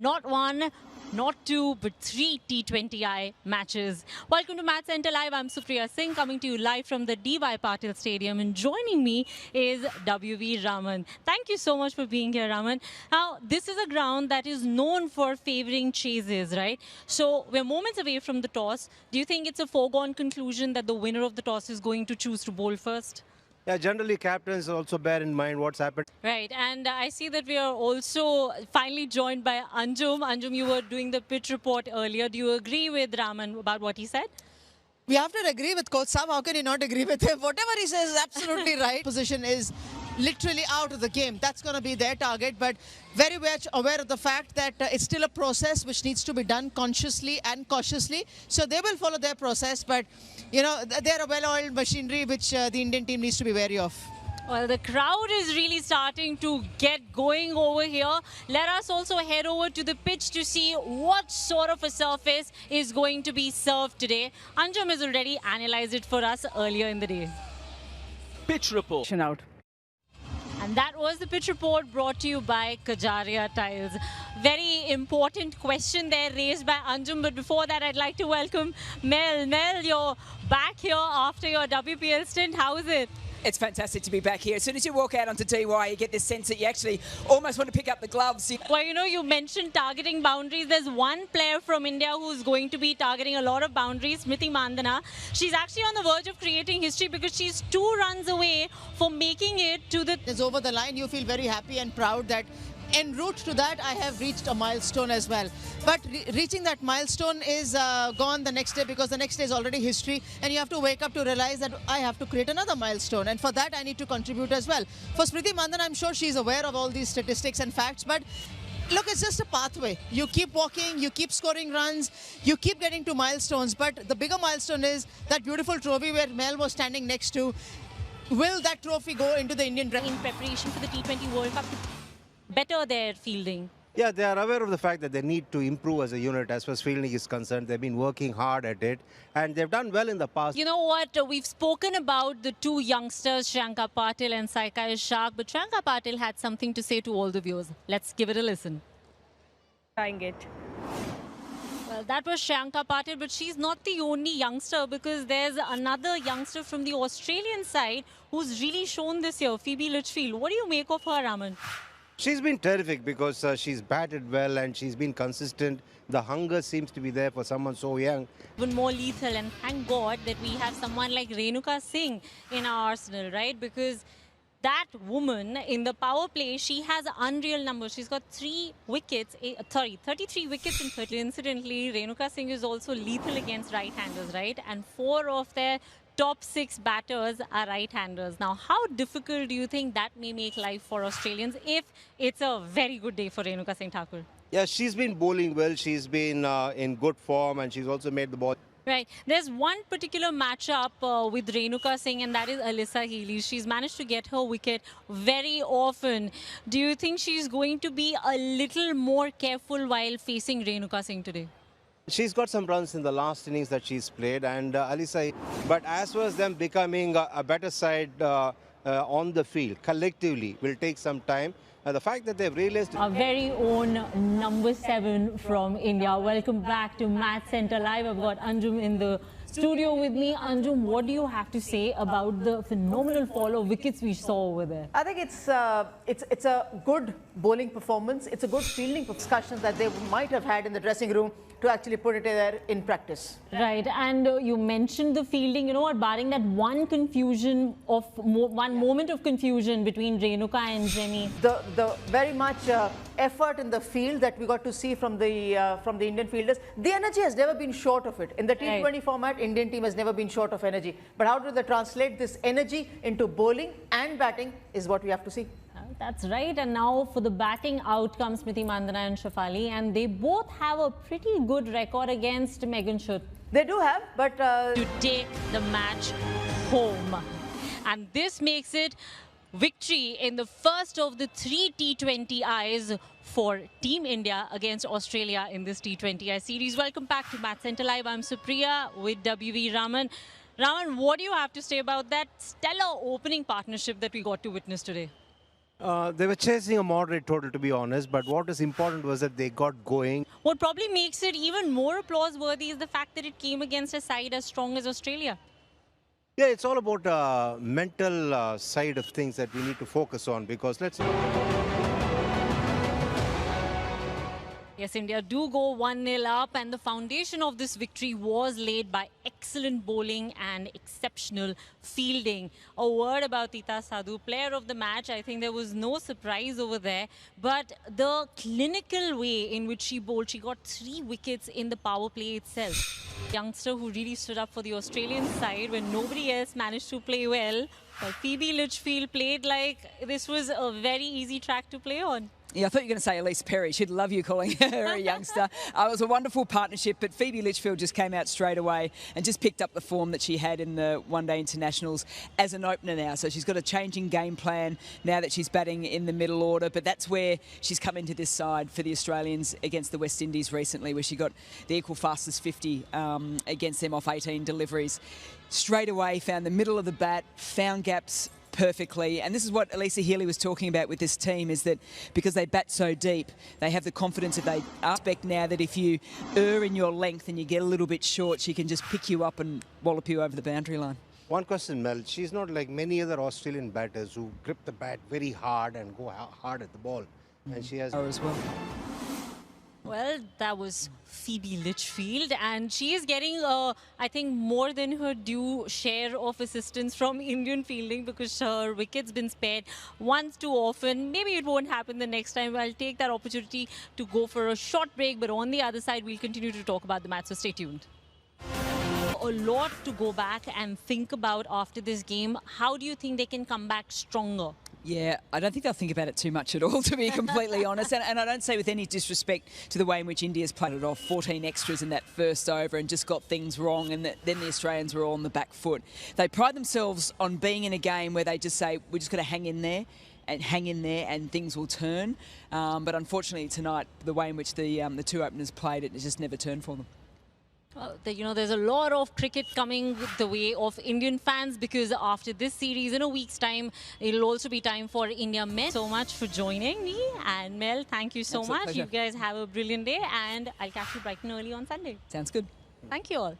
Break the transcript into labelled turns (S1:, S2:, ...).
S1: Not one, not two, but three T20I matches. Welcome to Match Center Live. I'm Supriya Singh coming to you live from the DY Patil Stadium. And joining me is WV Raman. Thank you so much for being here, Raman. Now, this is a ground that is known for favoring chases, right? So we're moments away from the toss. Do you think it's a foregone conclusion that the winner of the toss is going to choose to bowl first?
S2: Yeah, generally captains also bear in mind what's happened.
S1: Right, and I see that we are also finally joined by Anjum. Anjum, you were doing the pitch report earlier. Do you agree with Raman about what he said?
S3: We have to agree with Coach Sam. How can you not agree with him? Whatever he says is absolutely right. Position is literally out of the game. That's going to be their target, but very much aware of the fact that it's still a process which needs to be done consciously and cautiously. So they will follow their process, but you know, they're a well-oiled machinery which the Indian team needs to be wary of.
S1: Well, the crowd is really starting to get going over here. Let us also head over to the pitch to see what sort of a surface is going to be served today. Anjum has already analyzed it for us earlier in the day.
S4: Pitch report.
S3: Out.
S1: And that was the pitch report brought to you by Kajaria Tiles. Very important question there raised by Anjum. But before that, I'd like to welcome Mel. Mel, you're back here after your WPL stint. How is it?
S5: It's fantastic to be back here. As soon as you walk out onto DY, you get this sense that you actually almost want to pick up the gloves.
S1: Well, you know, you mentioned targeting boundaries. There's one player from India who's going to be targeting a lot of boundaries, Smriti Mandhana. She's actually on the verge of creating history because she's 2 runs away from making it to the...
S3: Is over the line. You feel very happy and proud that en route to that, I have reached a milestone as well. But reaching that milestone is gone the next day because the next day is already history. And you have to wake up to realize that I have to create another milestone. And for that, I need to contribute as well. For Smriti Mandhana, I'm sure she's aware of all these statistics and facts. But look, it's just a pathway. You keep walking, you keep scoring runs, you keep getting to milestones. But the bigger milestone is that beautiful trophy where Mel was standing next to. Will that trophy go into the Indian
S1: in preparation for the T20 World Cup to better their fielding?
S2: Yeah, they are aware of the fact that they need to improve as a unit as far as fielding is concerned. They've been working hard at it and they've done well in the past.
S1: You know what? We've spoken about the 2 youngsters, Shriyanka Patil and Saika Ishaq, but Shriyanka Patil had something to say to all the viewers. Let's give it a listen.
S6: Trying it.
S1: Well, that was Shriyanka Patil, but she's not the only youngster because there's another youngster from the Australian side who's really shown this year, Phoebe Litchfield. What do you make of her, Raman?
S2: She's been terrific because she's batted well and she's been consistent. The hunger seems to be there for someone so young.
S1: Even more lethal, and thank God that we have someone like Renuka Singh in our arsenal, right? Because that woman in the power play, she has unreal numbers. She's got 33 wickets in 30. Incidentally, Renuka Singh is also lethal against right-handers, right? And 4 of their top 6 batters are right-handers. Now, how difficult do you think that may make life for Australians if it's a very good day for Renuka Singh Thakur?
S2: Yeah, she's been bowling well. She's been in good form and she's also made the ball.
S1: Right. There's one particular matchup with Renuka Singh, and that is Alyssa Healy. She's managed to get her wicket very often. Do you think she's going to be a little more careful while facing Renuka Singh today?
S2: She's got some runs in the last innings that she's played and Alyssa, but as well as them becoming a better side on the field collectively will take some time. The fact that they've realized...
S1: Our very own number 7 from India. Welcome back to Match Center Live. I've got Anjum in the studio with me. Anjum, what do you have to say about the phenomenal fall of wickets we saw over there?
S6: I think it's a good bowling performance. It's a good fielding discussion that they might have had in the dressing room to actually put it there in practice.
S1: Right, and you mentioned the fielding. You know what, barring that one moment of confusion between Renuka and Jemmy.
S6: The very much effort in the field that we got to see from the Indian fielders, the energy has never been short of it. In the T20 format, Indian team has never been short of energy. But how do they translate this energy into bowling and batting is what we have to see.
S1: That's right. And now for the batting out comes Smriti Mandhana and Shafali, and they both have a pretty good record against Megan Schutt.
S6: They do have, but...
S1: to take the match home. And this makes it victory in the first of the 3 T20Is for Team India against Australia in this T20I series. Welcome back to Match Center Live. I'm Supriya with WV Raman. Raman, what do you have to say about that stellar opening partnership that we got to witness today?
S2: They were chasing a moderate total, to be honest, but what is important was that they got going.
S1: What probably makes it even more applause-worthy is the fact that it came against a side as strong as Australia.
S2: Yeah, it's all about mental side of things that we need to focus on, because let's...
S1: Yes, India do go 1-0 up, and the foundation of this victory was laid by excellent bowling and exceptional fielding. A word about Tita Sadhu, player of the match. I think there was no surprise over there, but the clinical way in which she bowled, she got 3 wickets in the power play itself. Youngster who really stood up for the Australian side when nobody else managed to play well. But Phoebe Litchfield played like this was a very easy track to play on.
S5: Yeah, I thought you were going to say Elise Perry. She'd love you calling her a youngster. It was a wonderful partnership, but Phoebe Litchfield just came out straight away and just picked up the form that she had in the one-day internationals as an opener now. So she's got a changing game plan now that she's batting in the middle order, but that's where she's come into this side for the Australians against the West Indies recently, where she got the equal fastest 50 against them off 18 deliveries. Straight away found the middle of the bat, found gaps perfectly, and this is what Elisa Healy was talking about with this team, is that because they bat so deep, they have the confidence that they expect now that if you err in your length and you get a little bit short, she can just pick you up and wallop you over the boundary line.
S2: One question, Mel. She's not like many other Australian batters who grip the bat very hard and go hard at the ball. And she has...
S5: As well.
S1: Well, that was Phoebe Litchfield, and she is getting, I think, more than her due share of assistance from Indian fielding, because her wicket's been spared once too often. Maybe it won't happen the next time. I'll take that opportunity to go for a short break, but on the other side, we'll continue to talk about the match, so stay tuned. A lot to go back and think about after this game. How do you think they can come back stronger?
S5: Yeah, I don't think they'll think about it too much at all, to be completely honest. And I don't say with any disrespect to the way in which India's played it off. 14 extras in that first over and just got things wrong, and then the Australians were all on the back foot. They pride themselves on being in a game where they just say, we're just going to hang in there and things will turn. But unfortunately tonight, the way in which the two openers played it just never turned for them.
S1: There's a lot of cricket coming the way of Indian fans, because after this series, in a week's time, it'll also be time for India men. So much for joining me, and Mel, thank you so much.
S5: Pleasure.
S1: You guys have a brilliant day, and I'll catch you bright and early on Sunday.
S5: Sounds good.
S1: Thank you all.